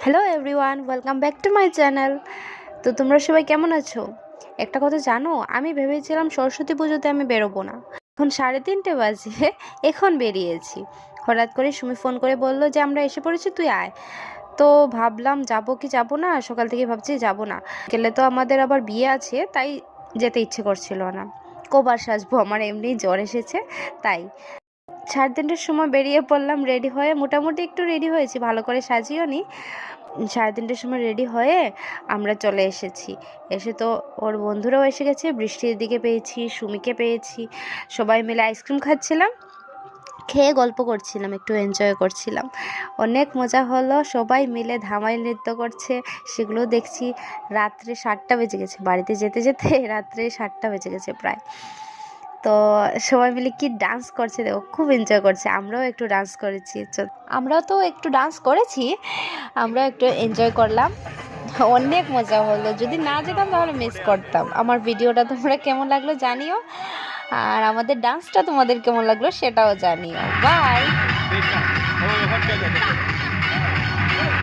Hello everyone, welcome back to my channel. তো তোমরা সবাই কেমন আছো? একটা কথা জানো, আমি ভেবেছিলাম সরস্বতী পুজোতে আমি বেরোবো না। এখন 3:30 বাজে, এখন বেরিয়েছি। হঠাৎ করে সুমি ফোন করে বললো যে আমরা এসে পড়েছি, তুই আয়। তো ভাবলাম যাবো কি যাবো না, সকাল থেকে ভাবছি যাবো না। গেলে তো আমাদের আবার বিয়ে আছে, তাই যেতে ইচ্ছে করছিল না। কবার সাজবো, আমার এমনি জ্বর এসেছে তাই। 3:30টার সময় বেরিয়ে পড়লাম রেডি হয়ে। মোটামুটি একটু রেডি হয়েছি, ভালো করে সাজিও নি। 3:30টার সময় রেডি হয়ে আমরা চলে এসেছি। এসে তো ওর বন্ধুরাও এসে গেছে, বৃষ্টির দিকে পেয়েছি, সুমিকে পেয়েছি। সবাই মিলে আইসক্রিম খাচ্ছিলাম, খেয়ে গল্প করছিলাম, একটু এনজয় করছিলাম। অনেক মজা হলো, সবাই মিলে ধামাই নৃত্য করছে, সেগুলো দেখছি। রাত্রে 7টা বেজে গেছে, বাড়িতে যেতে যেতে রাত্রে 7টা বেজে গেছে প্রায়। তো সবাই মিলে কি ডান্স করছে দেখো, খুব এনজয় করছে। আমরাও একটু ডান্স করেছি, আমরাও একটু এনজয় করলাম। অনেক মজা হলো। যদি না যেতাম তাহলে মিস করতাম। আমার ভিডিওটা তোমরা কেমন লাগলো জানিও, আর আমাদের ডান্সটা তোমাদের কেমন লাগলো সেটাও জানিও। বাই।